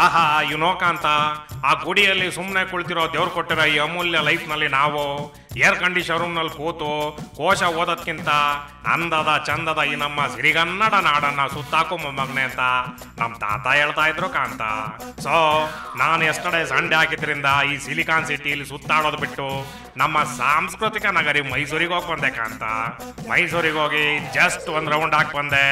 ಆಹಾ ಕಾಂತ, ಆ ಗುಡಿಯಲ್ಲಿ ಸುಮ್ಮನೆ ಕುಳಿತಿರೋ ದೇವ್ರು ಕೊಟ್ಟಿರೋ ಈ ಅಮೂಲ್ಯ ಲೈಫ್ನಲ್ಲಿ ನಾವು ಏರ್ ಕಂಡೀಷನ್ ರೂಮ್ನಲ್ಲಿ ಕೂತು ಕೋಶ ಓದೋದ್ಕಿಂತ ಅಂದದ ಚಂದದ ಈ ನಮ್ಮ ಸಿರಿಗನ್ನಡ ನಾಡನ್ನ ಸುತ್ತಾಕೋ ಮೊಮ್ಮಗನೆ ಅಂತ ನಮ್ಮ ತಾತ ಹೇಳ್ತಾ ಇದ್ರು ಕಾಂತ. ಸೊ ನಾನು ಎಸ್ಟರ್ಡೇ ಸಂಡೇ ಆಗಿದ್ರಿಂದ ಈ ಸಿಲಿಕಾನ್ ಸಿಟಿಲಿ ಸುತ್ತಾಡೋದು ಬಿಟ್ಟು ನಮ್ಮ ಸಾಂಸ್ಕೃತಿಕ ನಗರಿ ಮೈಸೂರಿಗೆ ಹೋಗಿ ಬಂದೆ ಕಾಂತ. ಮೈಸೂರಿಗೆ ಹೋಗಿ ಜಸ್ಟ್ ಒಂದು ರೌಂಡ್ ಹಾಕಿ ಬಂದೆ.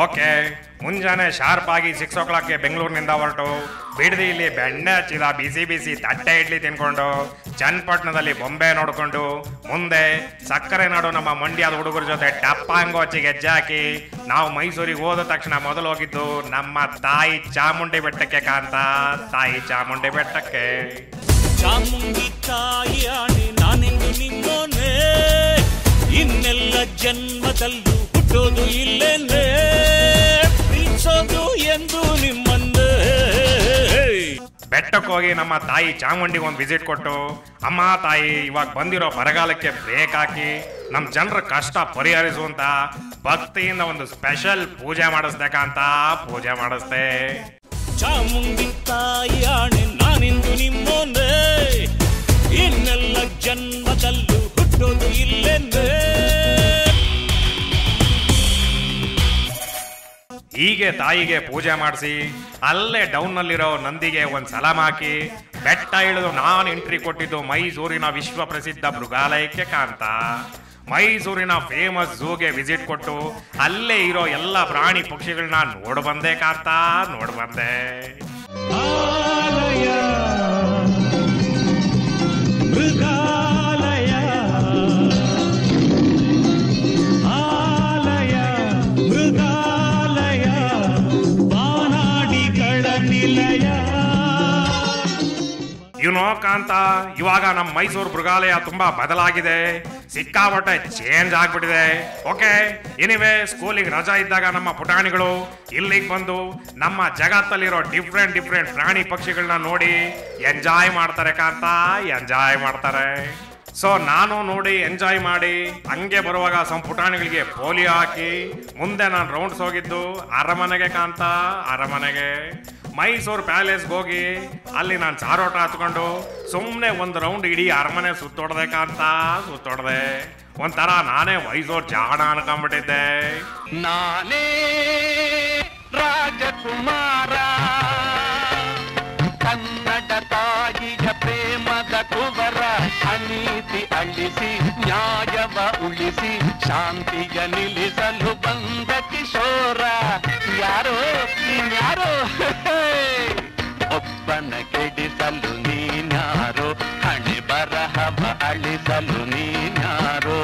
ಓಕೆ, ಮುಂಜಾನೆ ಶಾರ್ಪ್ ಆಗಿ 6 o'clock ಬೆಂಗಳೂರಿನಿಂದ ಹೊರಟು ಬಿಡದಿಯಲ್ಲಿ ಬೆಣ್ಣೆ ಹಚ್ಚಿದ ಬಿಸಿ ಬಿಸಿ ತಟ್ಟೆ ಇಡ್ಲಿ ತಿನ್ಕೊಂಡು ಚನ್ನಪಟ್ಟಣದಲ್ಲಿ ಬೊಂಬೆ ನೋಡ್ಕೊಂಡು ಮುಂದೆ ಸಕ್ಕರೆ ನಾಡು ನಮ್ಮ ಮಂಡ್ಯದ ಹುಡುಗರ ಜೊತೆ ಟಪ್ಪಾಂಗು ಹಚ್ಚಿ ಗೆಜ್ಜೆ ಹಾಕಿ ನಾವು ಮೈಸೂರಿಗೆ ಹೋದ ತಕ್ಷಣ ಮೊದಲು ಹೋಗಿದ್ದು ನಮ್ಮ ತಾಯಿ ಚಾಮುಂಡಿ ಬೆಟ್ಟಕ್ಕೆ ಕಾಂತ. ತಾಯಿ ಚಾಮುಂಡಿ ಬೆಟ್ಟಕ್ಕೆ. ಚಾಮುಂಡಿ ತಾಯಿ ಆಣೆ ನಾನೆಂದು ನಿನ್ನೋನೆ, ಇನ್ನೆಲ್ಲ ಜನ್ಮದಲ್ಲೂ ಹುಟ್ಟೋದು ಇಲ್ಲೇನೆ, ಪ್ರೀತಿಸೋದು ಎಂದು ನಿಮ್ಮನ್ನೇ. ಬೆಟ್ಟಕ್ಕೆ ಹೋಗಿ ನಮ್ಮ ತಾಯಿ ಚಾಮುಂಡಿಗೆ ಒಂದು ವಿಸಿಟ್ ಕೊಟ್ಟು, ಅಮ್ಮ ತಾಯಿ ಇವಾಗ ಬಂದಿರೋ ಬರಗಾಲಕ್ಕೆ ಬ್ರೇಕ್ ಹಾಕಿ ನಮ್ಮ ಜನರ ಕಷ್ಟ ಪರಿಹರಿಸುವಂತ ಭಕ್ತಿಯಿಂದ ಒಂದು ಸ್ಪೆಷಲ್ ಪೂಜೆ ಮಾಡಿಸ್ಬೇಕಂತ ಪೂಜೆ ಮಾಡಿಸ್ದೆ. ಚಾಮುಂಡಿ ತಾಯಿ ಆಣೆ ನಾನಿಂದು ನಿಮ್ಮೋನೆ, ಇನ್ನೆಲ್ಲ ಜನ್ಮದಲ್ಲೂ ಹುಟ್ಟೋದು ಇಲ್ಲೆಂದೇ. ಹೀಗೆ ತಾಯಿಗೆ ಪೂಜೆ ಮಾಡಿಸಿ ಅಲ್ಲೇ ಡೌನ್ನಲ್ಲಿರೋ ನಂದಿಗೆ ಒಂದು ಸಲಾಮ್ ಹಾಕಿ ಬೆಟ್ಟ ಇಳಿದು ನಾನು ಎಂಟ್ರಿ ಕೊಟ್ಟಿದ್ದು ಮೈಸೂರಿನ ವಿಶ್ವ ಪ್ರಸಿದ್ಧ ಮೃಗಾಲಯಕ್ಕೆ ಕಾಂತ. ಮೈಸೂರಿನ ಫೇಮಸ್ ಝೂಗೆ ವಿಸಿಟ್ ಕೊಟ್ಟು ಅಲ್ಲೇ ಇರೋ ಎಲ್ಲ ಪ್ರಾಣಿ ಪಕ್ಷಿಗಳನ್ನ ನೋಡ್ಬಂದೆ ಕಾಂತ, ನೋಡ್ಬಂದೆ. ಕಾಂತ, ಇವಾಗ ನಮ್ಮ ಮೈಸೂರು ಮೃಗಾಲಯ ತುಂಬಾ ಬದಲಾಗಿದೆ, ಸಿಕ್ಕಾಪಟ್ಟೆ ಚೇಂಜ್ ಆಗ್ಬಿಟ್ಟಿದೆ. ಓಕೆ, ಎನಿವೆ ಸ್ಕೂಲಿಗೆ ರಜಾ ಇದ್ದಾಗ ನಮ್ಮ ಪುಟಾಣಿಗಳು ಇಲ್ಲಿಗೆ ಬಂದು ನಮ್ಮ ಜಗತ್ತಲ್ಲಿರೋ ಡಿಫ್ರೆಂಟ್ ಪ್ರಾಣಿ ಪಕ್ಷಿಗಳನ್ನ ನೋಡಿ ಎಂಜಾಯ್ ಮಾಡ್ತಾರೆ ಕಾಂತ, ಎಂಜಾಯ್ ಮಾಡ್ತಾರೆ. ಸೊ ನಾನು ನೋಡಿ ಎಂಜಾಯ್ ಮಾಡಿ ಹಂಗೆ ಬರುವಾಗ ಸ್ವಲ್ಪ ಪುಟಾಣಿಗಳಿಗೆ ಪೋಲಿಯೋ ಹಾಕಿ ಮುಂದೆ ನಾನು ರೌಂಡ್ಸ್ ಹೋಗಿದ್ದು ಅರಮನೆಗೆ ಕಾಂತ, ಅರಮನೆಗೆ. ಮೈಸೂರು ಪ್ಯಾಲೇಸ್ಗೆ ಹೋಗಿ ಅಲ್ಲಿ ನಾನು ಸಾರೋಟ ಹತ್ಕೊಂಡು ಸುಮ್ಮನೆ ಒಂದು ರೌಂಡ್ ಇಡೀ ಅರಮನೆ ಸುತ್ತೋಡ್ದೆ ಕಾಂತ, ಸುತ್ತೋಡ್ದೆ. ಒಂಥರ ನಾನೇ ಮೈಸೂರು ಜಾಣ ಅನ್ಕೊಂಡ್ಬಿಟ್ಟಿದ್ದೆ. ನಾನೇ ರಾಜಕುಮಾರ, ಕನ್ನಡ ತಾಯಿಯ ಪ್ರೇಮದ ಕುವರ, ಅನೀತಿ ಅಳಿಸಿ ನ್ಯಾಯವ ಉಳಿಸಿ ಶಾಂತಿಯ ನಿಲ್ಲಿಸಲು ಬಂದ ಕಿಶೋರ. ಯಾರೋ ನೀನ್ಯಾರೋ, ಒಬ್ಬನ ಕೆಡಿಸಲು ನೀನ್ಯಾರೋ, ಹಣೆ ಬರಹವ ಅಳಿಸಲು ನೀನ್ಯಾರೋ,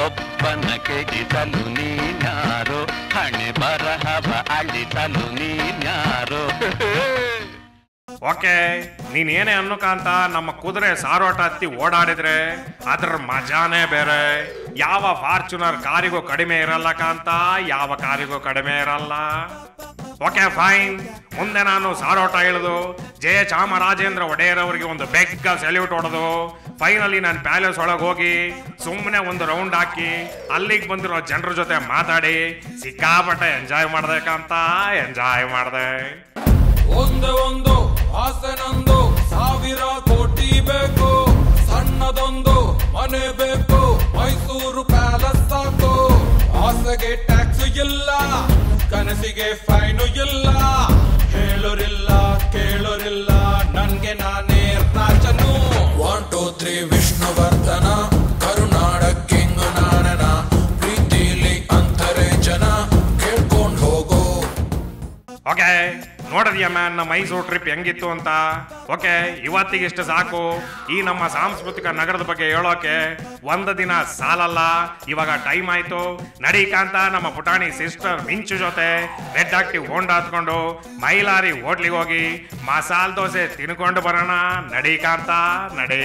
ಒಬ್ಬನ ಕೆಡಿಸಲು ನೀನ್ಯಾರೋ, ಹಣೆ ಬರಹವ ಅಳಿಸಲು ನೀನ್ಯಾರೋ. ಓಕೆ, ನೀನೇನೇ ಅನ್ನೋಕಂತ ನಮ್ಮ ಕುದುರೆ ಸಾರೋಟ ಹತ್ತಿ ಓಡಾಡಿದ್ರೆ ಅದ್ರ ಮಜಾನೇ ಬೇರೆ. ಯಾವ ಫಾರ್ಚುನರ್ ಕಾರಿಗೂ ಕಡಿಮೆ ಇರಲ್ಲ ಕಾಂತ, ಯಾವ ಕಾರಿಗೂ ಕಡಿಮೆ ಇರಲ್ಲ. ಓಕೆ ಫೈನ್, ಮುಂದೆ ನಾನು ಸಾರೋಟ ಇಳಿದು ಜಯ ಚಾಮರಾಜೇಂದ್ರ ಒಡೆಯರ್ ಅವರಿಗೆ ಒಂದು ಬೆಗ್ಗ ಸೆಲ್ಯೂಟ್ ಹೊಡೆದು ಫೈನಲಿ ನಾನು ಪ್ಯಾಲೇಸ್ ಒಳಗೆ ಹೋಗಿ ಸುಮ್ಮನೆ ಒಂದು ರೌಂಡ್ ಹಾಕಿ ಅಲ್ಲಿಗೆ ಬಂದಿರೋ ಜನರ ಜೊತೆ ಮಾತಾಡಿ ಸಿಕ್ಕಾಪಟ್ಟೆ ಎಂಜಾಯ್ ಮಾಡ್ಬೇಕಂತ ಎಂಜಾಯ್ ಮಾಡಿದೆ. ಒಂದೇ ಒಂದು ಆಸೆ ನಂದು, 1000 ಕೋಟಿ ಬೇಕು, ಸಣ್ಣದೊಂದು ಮನೆ ಬೇಕು, ಮೈಸೂರು ಪ್ಯಾಲೇಸ್ ಸಾಕು. ಆಸೆಗೆ ಟ್ಯಾಕ್ಸ್ ಇಲ್ಲ, ಕನಸಿಗೆ ಫೈನು ಇಲ್ಲ, ಹೇಳೋರಿಲ್ಲ ಕೇಳೋರಿಲ್ಲ, ನನ್ಗೆ ನಾನೇ ರಾಜನು. 1 2 3 ವಿಷ್ಣುವರ್ಧನ, ಕರುನಾಡ ಕಿಂಗ್ ನಾನನ, ಪ್ರೀತಿಲಿ ಅಂತಾರೆ ಜನ, ಕೇಳ್ಕೊಂಡು ಹೋಗೋ. ಓಕೆ, ನೋಡಿದ್ಯಾ ಮ್ಯಾನ್ ನಮ್ಮ ಮೈಸೂರು ಟ್ರಿಪ್ ಹೆಂಗಿತ್ತು ಅಂತ. ಓಕೆ, ಇವತ್ತಿಗಿಷ್ಟು ಸಾಕು. ಈ ನಮ್ಮ ಸಾಂಸ್ಕೃತಿಕ ನಗರದ ಬಗ್ಗೆ ಹೇಳೋಕೆ ಒಂದು ದಿನ ಸಾಲಲ್ಲ. ಇವಾಗ ಟೈಮ್ ಆಯ್ತು, ನಡೀಕಾಂತ ನಮ್ಮ ಪುಟಾಣಿ ಸಿಸ್ಟರ್ ಮಿಂಚು ಜೊತೆ ರೆಡ್ ಆಕ್ಟಿವ್ ಹೋಂಡಾ ಹತ್ಕೊಂಡು ಮೈಲಾರಿ ಹೋಟ್ಲಿಗೆ ಹೋಗಿ ಮಸಾಲೆ ದೋಸೆ ತಿನ್ಕೊಂಡು ಬರೋಣ. ನಡೀಕಾಂತ ನಡಿ.